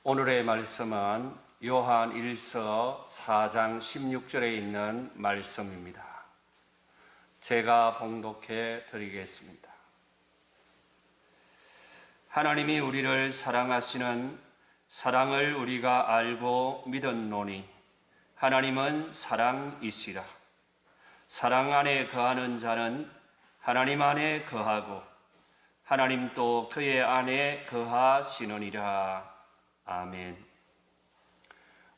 오늘의 말씀은 요한 1서 4장 16절에 있는 말씀입니다. 제가 봉독해 드리겠습니다. 하나님이 우리를 사랑하시는 사랑을 우리가 알고 믿었노니 하나님은 사랑이시라. 사랑 안에 거하는 자는 하나님 안에 거하고 하나님도 그의 안에 거하시느니라. 아멘.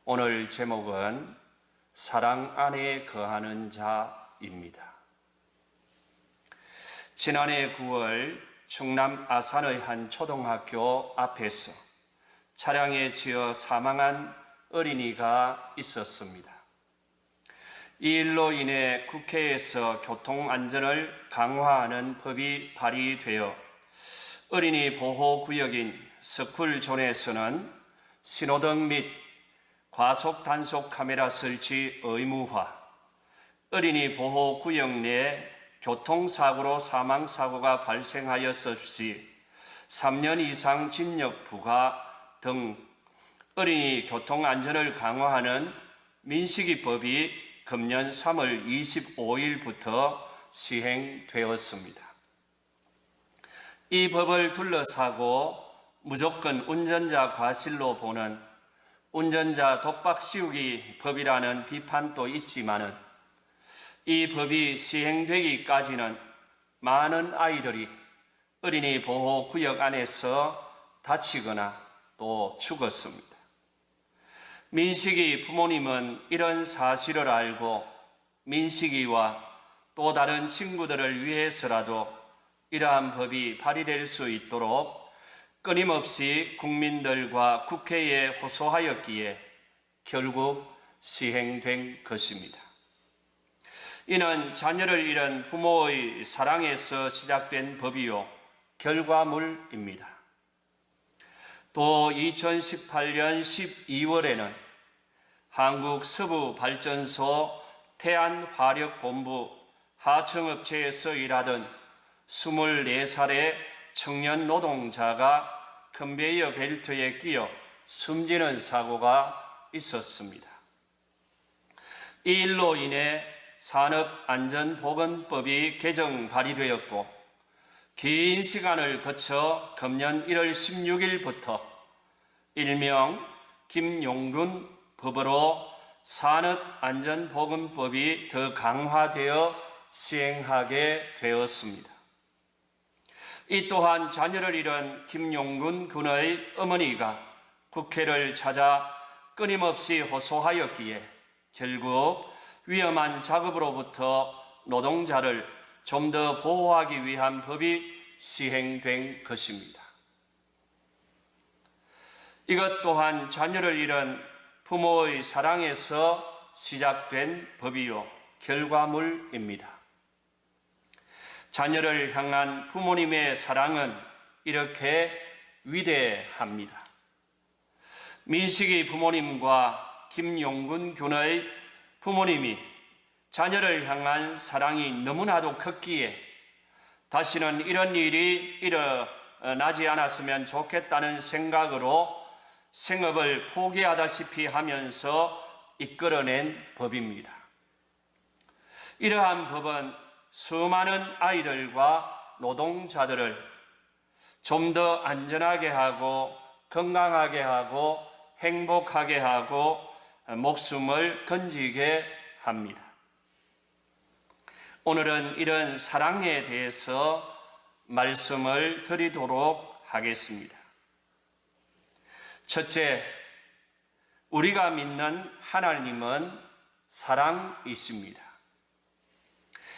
오늘 제목은 사랑 안에 거하는 자입니다. 지난해 9월 충남 아산의 한 초등학교 앞에서 차량에 치여 사망한 어린이가 있었습니다. 이 일로 인해 국회에서 교통안전을 강화하는 법이 발의되어 어린이 보호구역인 스쿨존에서는 신호등 및 과속 단속 카메라 설치 의무화, 어린이 보호구역 내 교통사고로 사망사고가 발생하였을 시 3년 이상 징역 부과 등 어린이 교통안전을 강화하는 민식이법이 금년 3월 25일부터 시행되었습니다. 이 법을 둘러싸고 무조건 운전자 과실로 보는 운전자 독박 씌우기 법이라는 비판도 있지만은 이 법이 시행되기까지는 많은 아이들이 어린이 보호구역 안에서 다치거나 또 죽었습니다. 민식이 부모님은 이런 사실을 알고 민식이와 또 다른 친구들을 위해서라도 이러한 법이 발의될 수 있도록 끊임없이 국민들과 국회에 호소하였기에 결국 시행된 것입니다. 이는 자녀를 잃은 부모의 사랑에서 시작된 법이요 결과물입니다. 또 2018년 12월에는 한국서부발전소 태안화력본부 하청업체에서 일하던 24살의 청년 노동자가 컨베이어 벨트에 끼어 숨지는 사고가 있었습니다. 이 일로 인해 산업안전보건법이 개정 발의되었고 긴 시간을 거쳐 금년 1월 16일부터 일명 김용균 법으로 산업안전보건법이 더 강화되어 시행하게 되었습니다. 이 또한 자녀를 잃은 김용균 군의 어머니가 국회를 찾아 끊임없이 호소하였기에 결국 위험한 작업으로부터 노동자를 좀 더 보호하기 위한 법이 시행된 것입니다. 이것 또한 자녀를 잃은 부모의 사랑에서 시작된 법이요 결과물입니다. 자녀를 향한 부모님의 사랑은 이렇게 위대합니다. 민식이 부모님과 김용균 군의 부모님이 자녀를 향한 사랑이 너무나도 컸기에 다시는 이런 일이 일어나지 않았으면 좋겠다는 생각으로 생업을 포기하다시피 하면서 이끌어낸 법입니다. 이러한 법은 수많은 아이들과 노동자들을 좀 더 안전하게 하고 건강하게 하고 행복하게 하고 목숨을 건지게 합니다. 오늘은 이런 사랑에 대해서 말씀을 드리도록 하겠습니다. 첫째, 우리가 믿는 하나님은 사랑이십니다.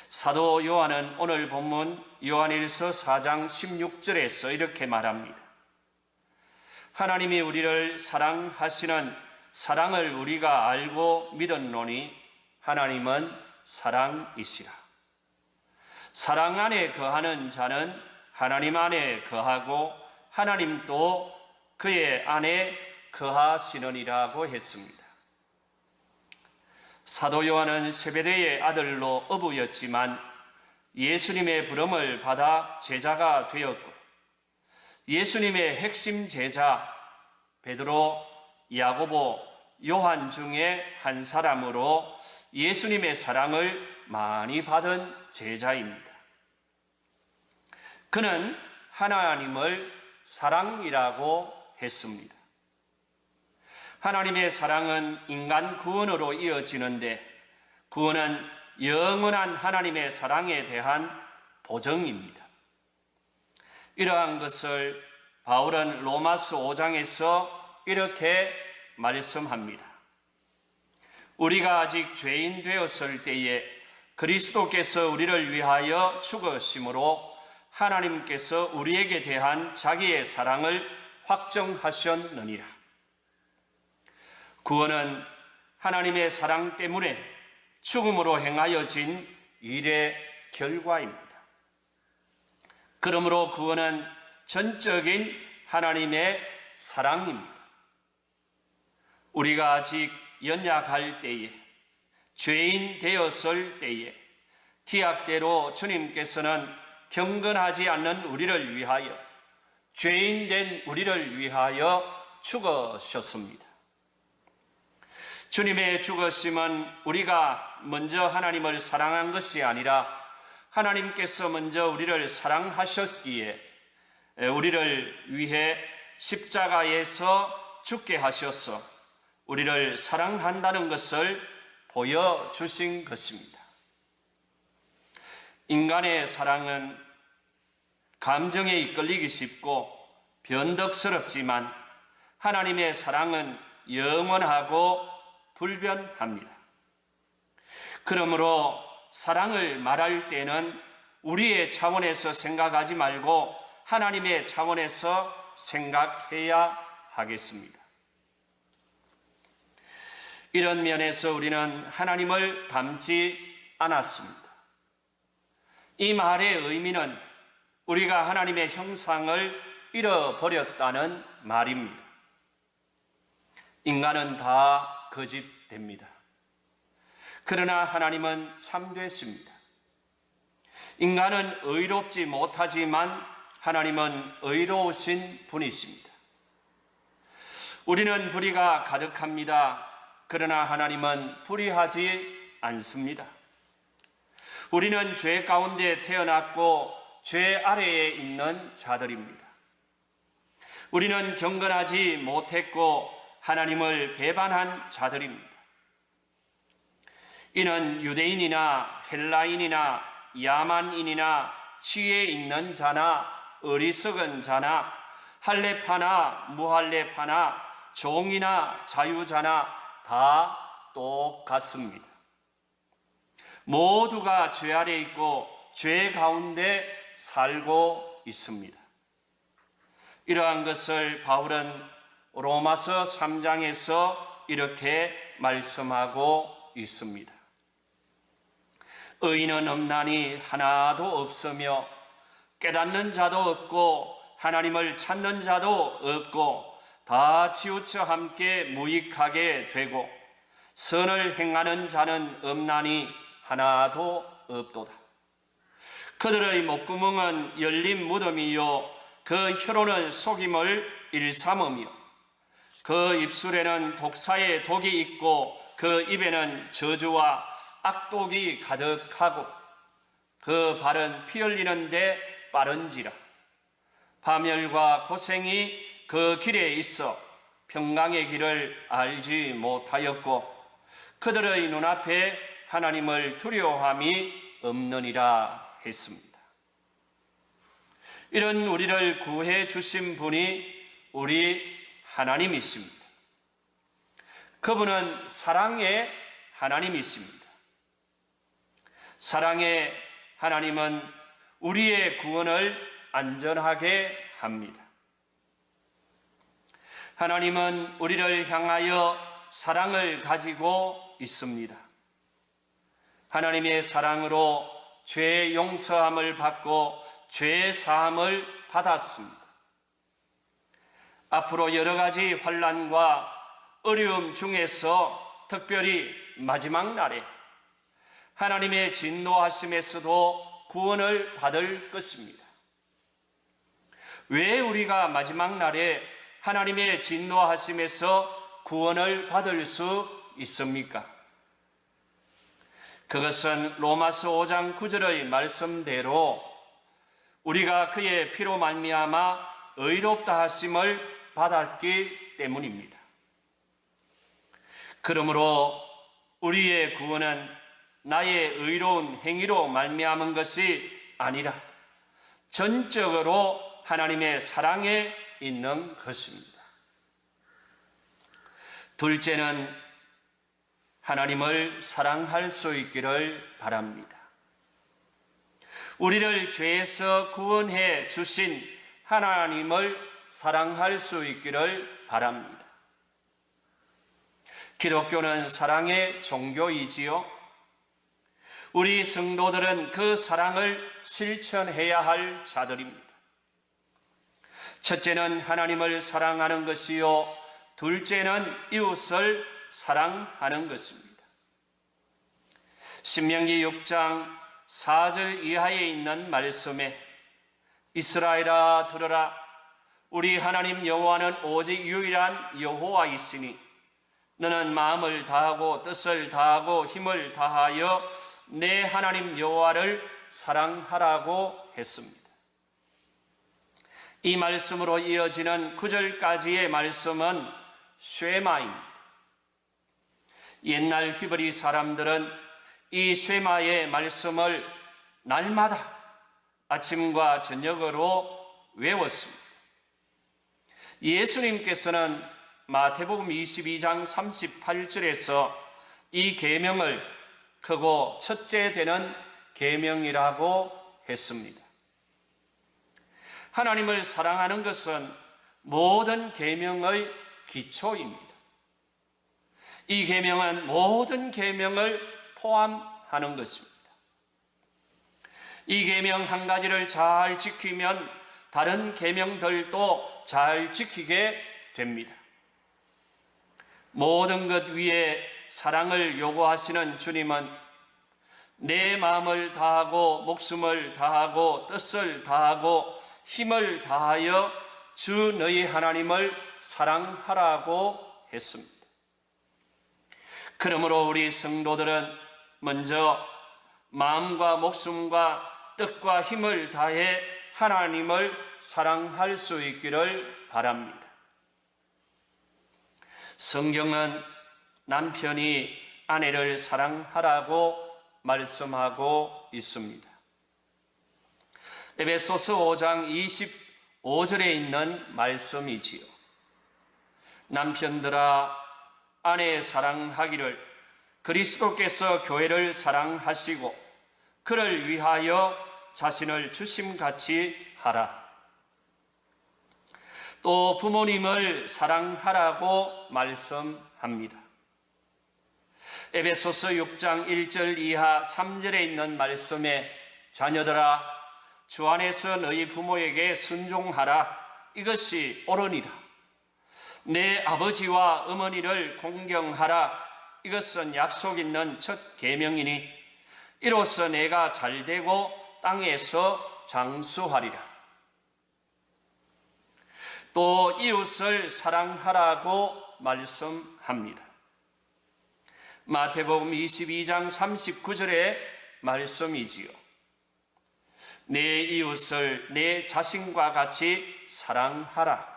사도 요한은 오늘 본문 요한일서 4장 16절에서 이렇게 말합니다. 하나님이 우리를 사랑하시는 사랑을 우리가 알고 믿었노니 하나님은 사랑이시라. 사랑 안에 거하는 자는 하나님 안에 거하고 하나님도 그의 안에 거하시느니라고 했습니다. 사도 요한은 세베대의 아들로 어부였지만 예수님의 부름을 받아 제자가 되었고 예수님의 핵심 제자 베드로, 야고보, 요한 중에 한 사람으로 예수님의 사랑을 많이 받은 제자입니다. 그는 하나님을 사랑이라고 했습니다. 하나님의 사랑은 인간 구원으로 이어지는데 구원은 영원한 하나님의 사랑에 대한 보증입니다. 이러한 것을 바울은 로마서 5장에서 이렇게 말씀합니다. 우리가 아직 죄인 되었을 때에 그리스도께서 우리를 위하여 죽으심으로 하나님께서 우리에게 대한 자기의 사랑을 확정하셨느니라. 구원은 하나님의 사랑 때문에 죽음으로 행하여진 일의 결과입니다. 그러므로 구원은 전적인 하나님의 사랑입니다. 우리가 아직 연약할 때에, 죄인 되었을 때에 기약대로 주님께서는 경건하지 않는 우리를 위하여, 죄인 된 우리를 위하여 죽으셨습니다. 주님의 죽으심은 우리가 먼저 하나님을 사랑한 것이 아니라 하나님께서 먼저 우리를 사랑하셨기에 우리를 위해 십자가에서 죽게 하셔서 우리를 사랑한다는 것을 보여주신 것입니다. 인간의 사랑은 감정에 이끌리기 쉽고 변덕스럽지만 하나님의 사랑은 영원하고 불변합니다. 그러므로 사랑을 말할 때는 우리의 차원에서 생각하지 말고 하나님의 차원에서 생각해야 하겠습니다. 이런 면에서 우리는 하나님을 닮지 않았습니다. 이 말의 의미는 우리가 하나님의 형상을 잃어버렸다는 말입니다. 인간은 다 거짓됩니다. 그러나 하나님은 참되십니다. 인간은 의롭지 못하지만 하나님은 의로우신 분이십니다. 우리는 불의가 가득합니다. 그러나 하나님은 불의하지 않습니다. 우리는 죄 가운데 태어났고 죄 아래에 있는 자들입니다. 우리는 경건하지 못했고 하나님을 배반한 자들입니다. 이는 유대인이나 헬라인이나 야만인이나 지혜 있는 자나 어리석은 자나 할례파나 무할례파나 종이나 자유자나 다 똑같습니다. 모두가 죄 아래 있고 죄 가운데 살고 있습니다. 이러한 것을 바울은 로마서 3장에서 이렇게 말씀하고 있습니다. 의인은 없나니 하나도 없으며 깨닫는 자도 없고 하나님을 찾는 자도 없고 다 치우쳐 함께 무익하게 되고 선을 행하는 자는 없나니 하나도 없도다. 그들의 목구멍은 열린 무덤이요 그 혀로는 속임을 일삼으며 그 입술에는 독사의 독이 있고 그 입에는 저주와 악독이 가득하고 그 발은 피 흘리는데 빠른지라. 파멸과 고생이 그 길에 있어 평강의 길을 알지 못하였고 그들의 눈앞에 하나님을 두려워함이 없느니라 했습니다. 이런 우리를 구해 주신 분이 우리 하나님이십니다. 그분은 사랑의 하나님이십니다. 사랑의 하나님은 우리의 구원을 안전하게 합니다. 하나님은 우리를 향하여 사랑을 가지고 있습니다. 하나님의 사랑으로 죄 용서함을 받고 죄 사함을 받았습니다. 앞으로 여러 가지 환난과 어려움 중에서 특별히 마지막 날에 하나님의 진노하심에서도 구원을 받을 것입니다. 왜 우리가 마지막 날에 하나님의 진노하심에서 구원을 받을 수 있습니까? 그것은 로마서 5장 9절의 말씀대로 우리가 그의 피로 말미암아 의롭다 하심을 받았기 때문입니다. 그러므로 우리의 구원은 나의 의로운 행위로 말미암은 것이 아니라 전적으로 하나님의 사랑에 있는 것입니다. 둘째는 하나님을 사랑할 수 있기를 바랍니다. 우리를 죄에서 구원해 주신 하나님을 사랑할 수 있기를 바랍니다. 기독교는 사랑의 종교이지요. 우리 성도들은 그 사랑을 실천해야 할 자들입니다. 첫째는 하나님을 사랑하는 것이요, 둘째는 이웃을 사랑하는 것입니다. 신명기 6장 4절 이하에 있는 말씀에 이스라엘아 들으라, 우리 하나님 여호와는 오직 유일한 여호와이시니 너는 마음을 다하고 뜻을 다하고 힘을 다하여 내 하나님 여호와를 사랑하라고 했습니다. 이 말씀으로 이어지는 9절까지의 말씀은 쉐마입니다. 옛날 히브리 사람들은 이 쉐마의 말씀을 날마다 아침과 저녁으로 외웠습니다. 예수님께서는 마태복음 22장 38절에서 이 계명을 크고 첫째 되는 계명이라고 했습니다. 하나님을 사랑하는 것은 모든 계명의 기초입니다. 이 계명은 모든 계명을 사랑하는 것입니다. 이 계명 한 가지를 잘 지키면 다른 계명들도 잘 지키게 됩니다. 모든 것 위에 사랑을 요구하시는 주님은 내 마음을 다하고 목숨을 다하고 뜻을 다하고 힘을 다하여 주 너희 하나님을 사랑하라고 했습니다. 그러므로 우리 성도들은 먼저 마음과 목숨과 뜻과 힘을 다해 하나님을 사랑할 수 있기를 바랍니다. 성경은 남편이 아내를 사랑하라고 말씀하고 있습니다. 에베소서 5장 25절에 있는 말씀이지요. 남편들아 아내 사랑하기를 그리스도께서 교회를 사랑하시고 그를 위하여 자신을 주심같이 하라. 또 부모님을 사랑하라고 말씀합니다. 에베소서 6장 1절 이하 3절에 있는 말씀에 자녀들아 주 안에서 너희 부모에게 순종하라. 이것이 옳으니라. 내 아버지와 어머니를 공경하라. 이것은 약속 있는 첫 계명이니 이로써 내가 잘되고 땅에서 장수하리라. 또 이웃을 사랑하라고 말씀합니다. 마태복음 22장 39절의 말씀이지요. 내 이웃을 내 자신과 같이 사랑하라.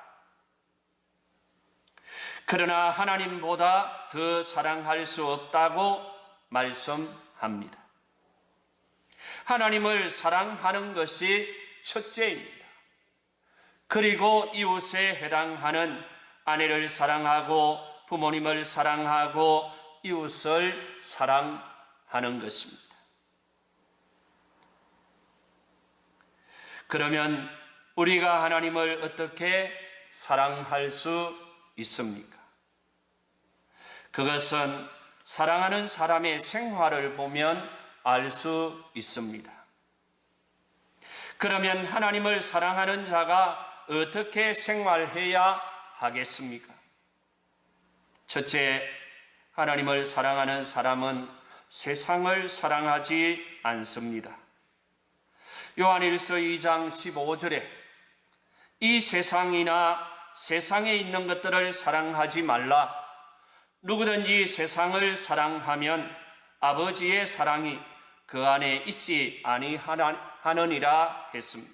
그러나 하나님보다 더 사랑할 수 없다고 말씀합니다. 하나님을 사랑하는 것이 첫째입니다. 그리고 이웃에 해당하는 아내를 사랑하고 부모님을 사랑하고 이웃을 사랑하는 것입니다. 그러면 우리가 하나님을 어떻게 사랑할 수 있습니까? 그것은 사랑하는 사람의 생활을 보면 알 수 있습니다. 그러면 하나님을 사랑하는 자가 어떻게 생활해야 하겠습니까? 첫째, 하나님을 사랑하는 사람은 세상을 사랑하지 않습니다. 요한일서 2장 15절에 이 세상이나 세상에 있는 것들을 사랑하지 말라. 누구든지 세상을 사랑하면 아버지의 사랑이 그 안에 있지 아니하느니라 했습니다.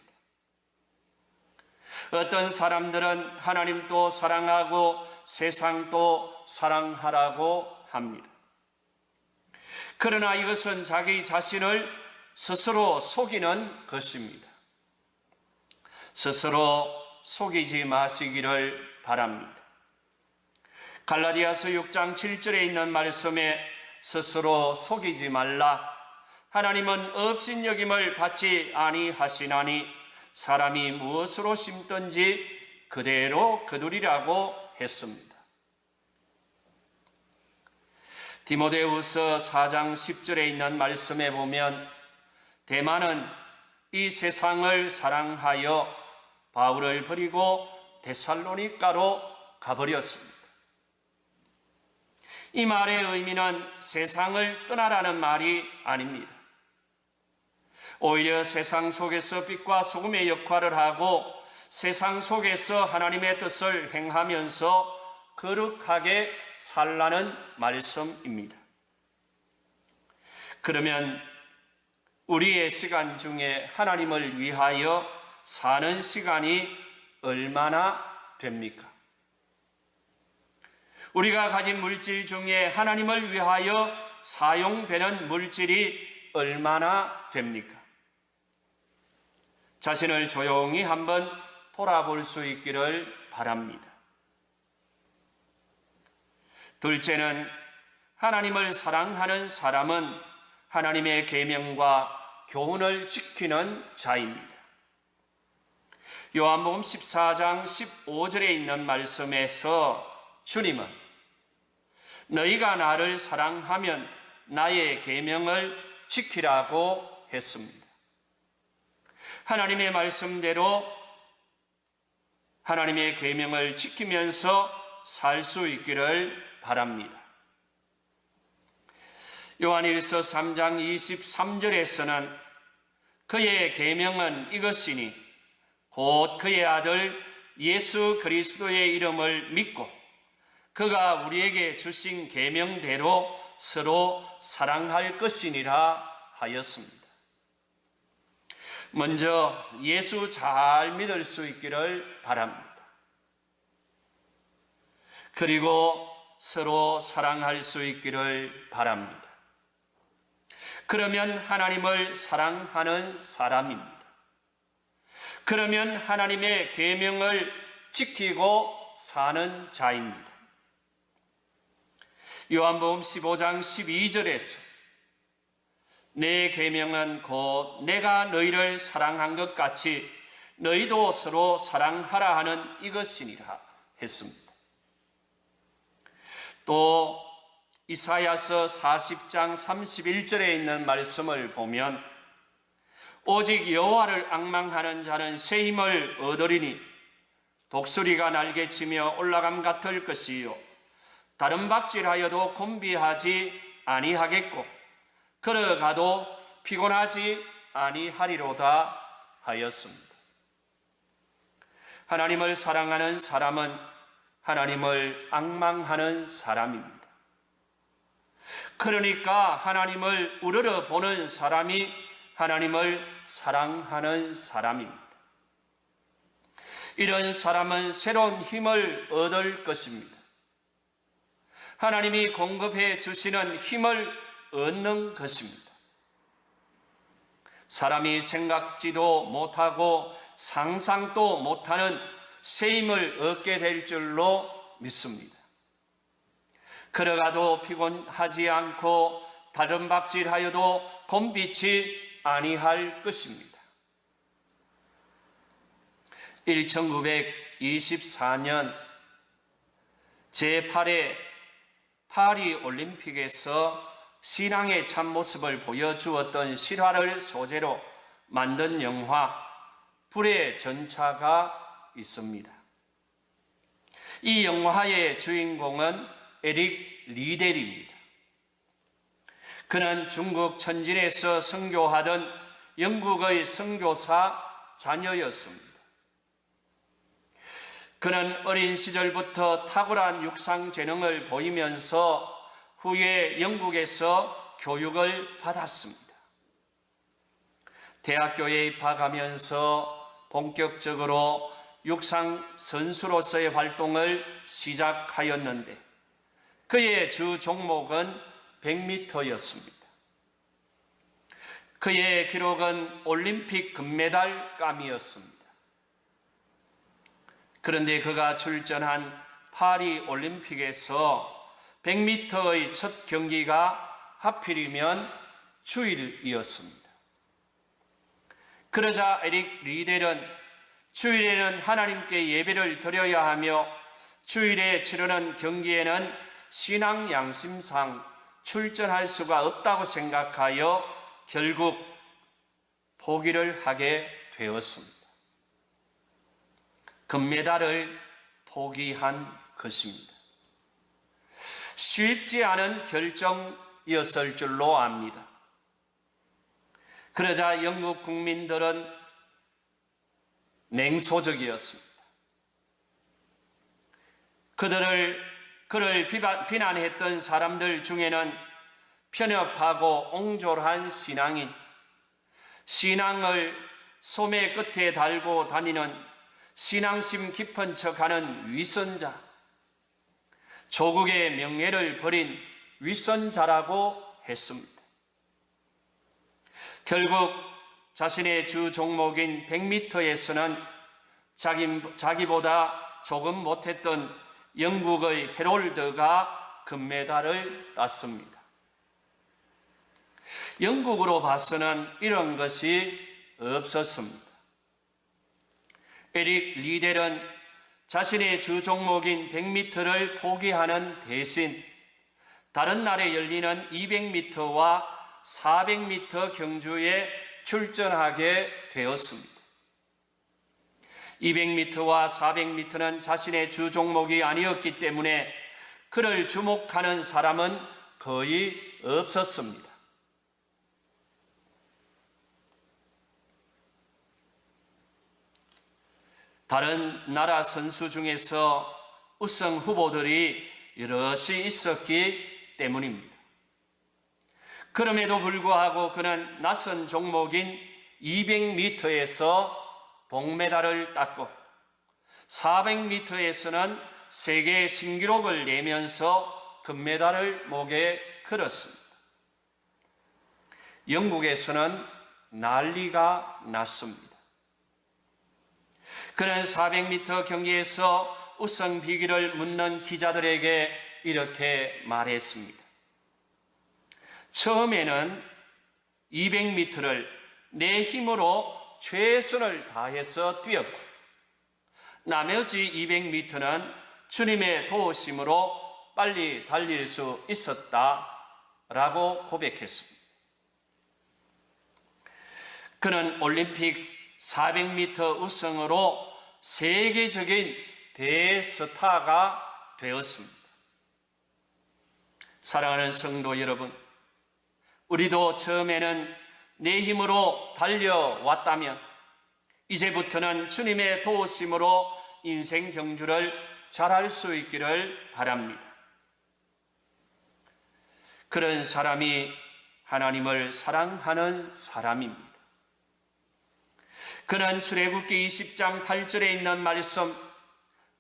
어떤 사람들은 하나님도 사랑하고 세상도 사랑하라고 합니다. 그러나 이것은 자기 자신을 스스로 속이는 것입니다. 스스로 속이지 마시기를 바랍니다. 갈라디아서 6장 7절에 있는 말씀에 스스로 속이지 말라. 하나님은 업신여김을 받지 아니하시나니 사람이 무엇으로 심든지 그대로 거두리라고 했습니다. 디모데후서 4장 10절에 있는 말씀에 보면 대만은 이 세상을 사랑하여 바울을 버리고 데살로니가로 가버렸습니다. 이 말의 의미는 세상을 떠나라는 말이 아닙니다. 오히려 세상 속에서 빛과 소금의 역할을 하고 세상 속에서 하나님의 뜻을 행하면서 거룩하게 살라는 말씀입니다. 그러면 우리의 시간 중에 하나님을 위하여 사는 시간이 얼마나 됩니까? 우리가 가진 물질 중에 하나님을 위하여 사용되는 물질이 얼마나 됩니까? 자신을 조용히 한번 돌아볼 수 있기를 바랍니다. 둘째는 하나님을 사랑하는 사람은 하나님의 계명과 교훈을 지키는 자입니다. 요한복음 14장 15절에 있는 말씀에서 주님은 너희가 나를 사랑하면 나의 계명을 지키라고 했습니다. 하나님의 말씀대로 하나님의 계명을 지키면서 살 수 있기를 바랍니다. 요한일서 3장 23절에서는 그의 계명은 이것이니 곧 그의 아들 예수 그리스도의 이름을 믿고 그가 우리에게 주신 계명대로 서로 사랑할 것이니라 하였습니다. 먼저 예수 잘 믿을 수 있기를 바랍니다. 그리고 서로 사랑할 수 있기를 바랍니다. 그러면 하나님을 사랑하는 사람입니다. 그러면 하나님의 계명을 지키고 사는 자입니다. 요한복음 15장 12절에서 내 계명은 곧 내가 너희를 사랑한 것 같이 너희도 서로 사랑하라 하는 이것이니라 했습니다. 또 이사야서 40장 31절에 있는 말씀을 보면 오직 여호와를 앙망하는 자는 새 힘을 얻으리니 독수리가 날개치며 올라감 같을 것이요 다른 박질하여도 곤비하지 아니하겠고 걸어가도 피곤하지 아니하리로다 하였습니다. 하나님을 사랑하는 사람은 하나님을 앙망하는 사람입니다. 그러니까 하나님을 우러러 보는 사람이 하나님을 사랑하는 사람입니다. 이런 사람은 새로운 힘을 얻을 것입니다. 하나님이 공급해 주시는 힘을 얻는 것입니다. 사람이 생각지도 못하고 상상도 못하는 새 힘을 얻게 될 줄로 믿습니다. 걸어가도 피곤하지 않고 다른 박질하여도 곤비치 아니할 것입니다. 1924년 제8회 파리 올림픽에서 신앙의 참모습을 보여주었던 실화를 소재로 만든 영화 불의 전차가 있습니다. 이 영화의 주인공은 에릭 리델입니다. 그는 중국 천진에서 선교하던 영국의 선교사 자녀였습니다. 그는 어린 시절부터 탁월한 육상 재능을 보이면서 후에 영국에서 교육을 받았습니다. 대학교에 입학하면서 본격적으로 육상 선수로서의 활동을 시작하였는데 그의 주 종목은 100m였습니다. 그의 기록은 올림픽 금메달감이었습니다. 그런데 그가 출전한 파리 올림픽에서 100m의 첫 경기가 하필이면 주일이었습니다. 그러자 에릭 리델은 주일에는 하나님께 예배를 드려야 하며 주일에 치르는 경기에는 신앙 양심상 출전할 수가 없다고 생각하여 결국 포기를 하게 되었습니다. 금메달을 포기한 것입니다. 쉽지 않은 결정이었을 줄로 압니다. 그러자 영국 국민들은 냉소적이었습니다. 그를 비난했던 사람들 중에는 편협하고 옹졸한 신앙인, 신앙을 소매 끝에 달고 다니는 신앙심 깊은 척하는 위선자, 조국의 명예를 버린 위선자라고 했습니다. 결국 자신의 주 종목인 100m에서는 자기보다 조금 못했던 영국의 헤롤드가 금메달을 땄습니다. 영국으로 봐서는 이런 것이 없었습니다. 에릭 리델은 자신의 주 종목인 100m를 포기하는 대신 다른 날에 열리는 200m와 400m 경주에 출전하게 되었습니다. 200m와 400m는 자신의 주 종목이 아니었기 때문에 그를 주목하는 사람은 거의 없었습니다. 다른 나라 선수 중에서 우승 후보들이 여럿이 있었기 때문입니다. 그럼에도 불구하고 그는 낯선 종목인 200m에서 동메달을 땄고 400m에서는 세계 신기록을 내면서 금메달을 목에 걸었습니다. 영국에서는 난리가 났습니다. 그는 400m 경기에서 우승 비결을 묻는 기자들에게 이렇게 말했습니다. 처음에는 200m를 내 힘으로 최선을 다해서 뛰었고 나머지 200m는 주님의 도우심으로 빨리 달릴 수 있었다라고 고백했습니다. 그는 올림픽 400m 우승으로 세계적인 대스타가 되었습니다. 사랑하는 성도 여러분, 우리도 처음에는 내 힘으로 달려왔다면 이제부터는 주님의 도우심으로 인생 경주를 잘할 수 있기를 바랍니다. 그런 사람이 하나님을 사랑하는 사람입니다. 그는 출애굽기 20장 8절에 있는 말씀,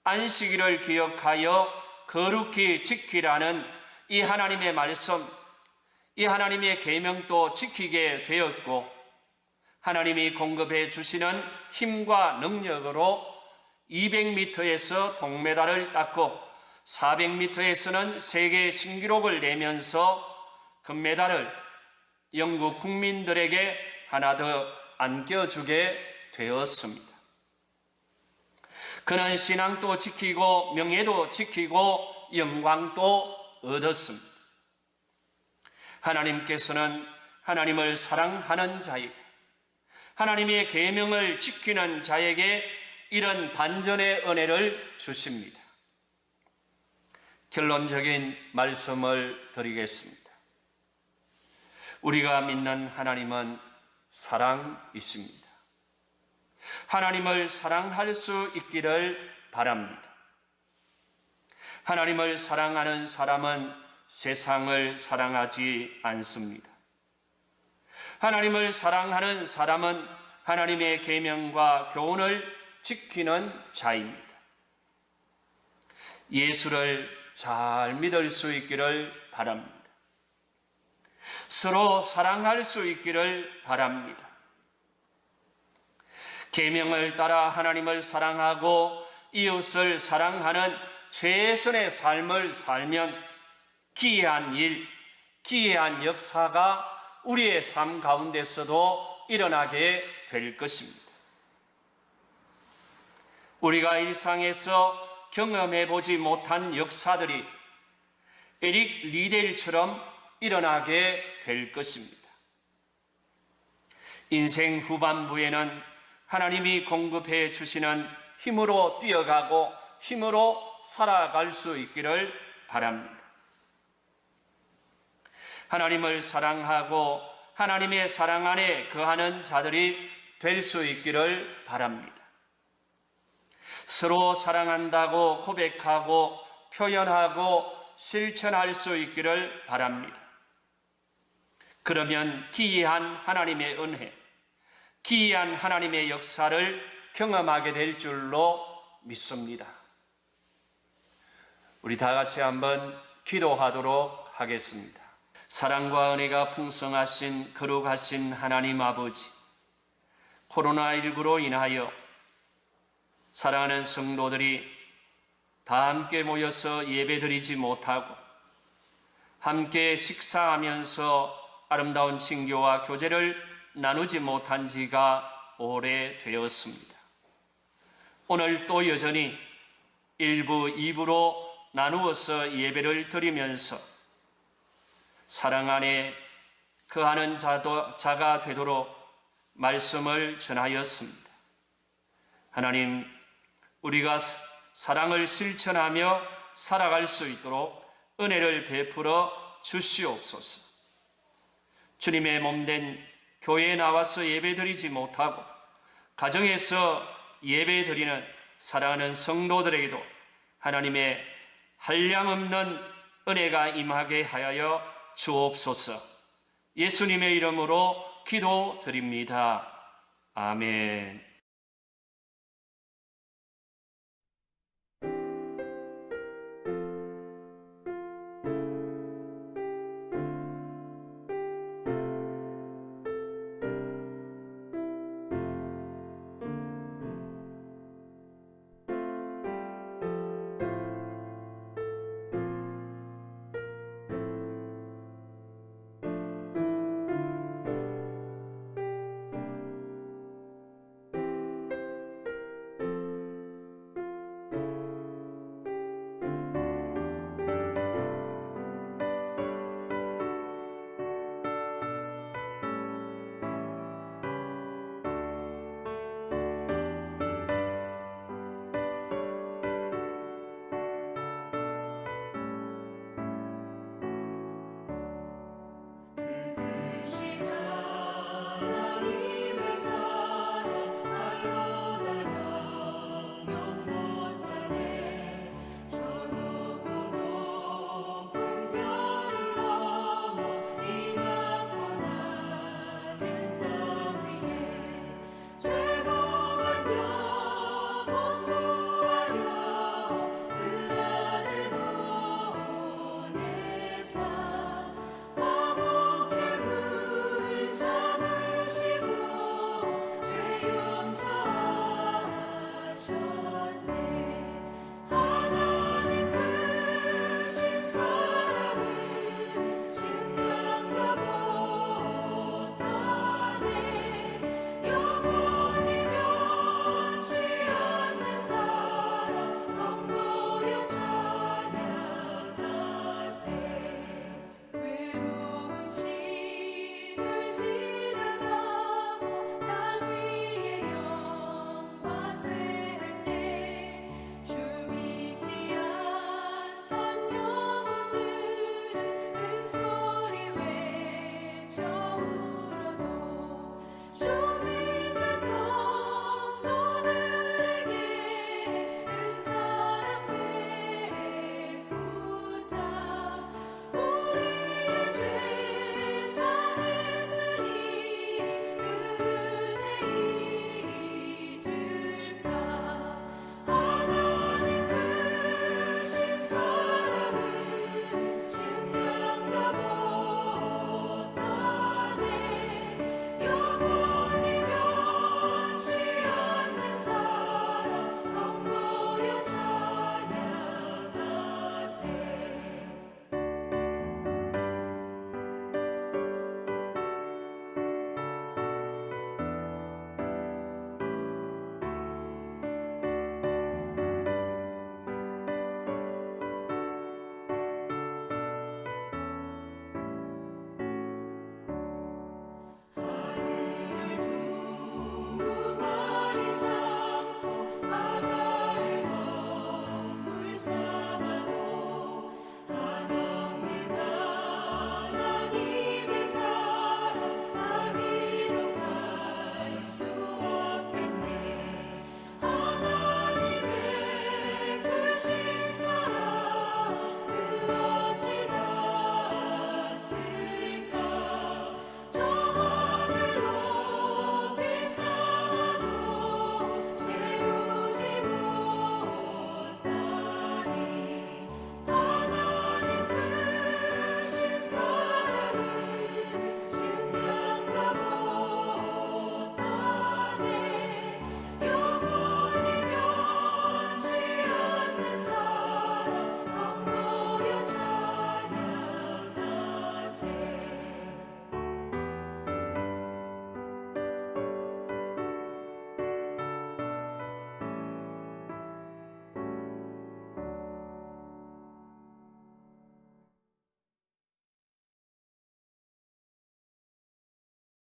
안식일을 기억하여 거룩히 지키라는 이 하나님의 말씀, 이 하나님의 계명도 지키게 되었고 하나님이 공급해 주시는 힘과 능력으로 200m에서 동메달을 땄고 400m에서는 세계 신기록을 내면서 금메달을 영국 국민들에게 하나 더 안겨주게 되었습니다. 그는 신앙도 지키고 명예도 지키고 영광도 얻었습니다. 하나님께서는 하나님을 사랑하는 자에게, 하나님의 계명을 지키는 자에게 이런 반전의 은혜를 주십니다. 결론적인 말씀을 드리겠습니다. 우리가 믿는 하나님은 사랑이십니다. 하나님을 사랑할 수 있기를 바랍니다. 하나님을 사랑하는 사람은 세상을 사랑하지 않습니다. 하나님을 사랑하는 사람은 하나님의 계명과 교훈을 지키는 자입니다. 예수를 잘 믿을 수 있기를 바랍니다. 서로 사랑할 수 있기를 바랍니다. 계명을 따라 하나님을 사랑하고 이웃을 사랑하는 최선의 삶을 살면 기이한 일, 기이한 역사가 우리의 삶 가운데서도 일어나게 될 것입니다. 우리가 일상에서 경험해보지 못한 역사들이 에릭 리델처럼 일어나게 될 것입니다. 인생 후반부에는 하나님이 공급해 주시는 힘으로 뛰어가고 힘으로 살아갈 수 있기를 바랍니다. 하나님을 사랑하고 하나님의 사랑 안에 거하는 자들이 될 수 있기를 바랍니다. 서로 사랑한다고 고백하고 표현하고 실천할 수 있기를 바랍니다. 그러면 기이한 하나님의 은혜, 기이한 하나님의 역사를 경험하게 될 줄로 믿습니다. 우리 다 같이 한번 기도하도록 하겠습니다. 사랑과 은혜가 풍성하신 거룩하신 하나님 아버지, 코로나19로 인하여 사랑하는 성도들이 다 함께 모여서 예배드리지 못하고 함께 식사하면서 아름다운 친교와 교제를 나누지 못한 지가 오래되었습니다. 오늘 또 여전히 1부, 2부로 나누어서 예배를 드리면서 사랑 안에 거하는 자가 되도록 말씀을 전하였습니다. 하나님, 우리가 사랑을 실천하며 살아갈 수 있도록 은혜를 베풀어 주시옵소서. 주님의 몸된 교회에 나와서 예배드리지 못하고 가정에서 예배드리는 사랑하는 성도들에게도 하나님의 한량없는 은혜가 임하게 하여 주옵소서. 예수님의 이름으로 기도드립니다. 아멘.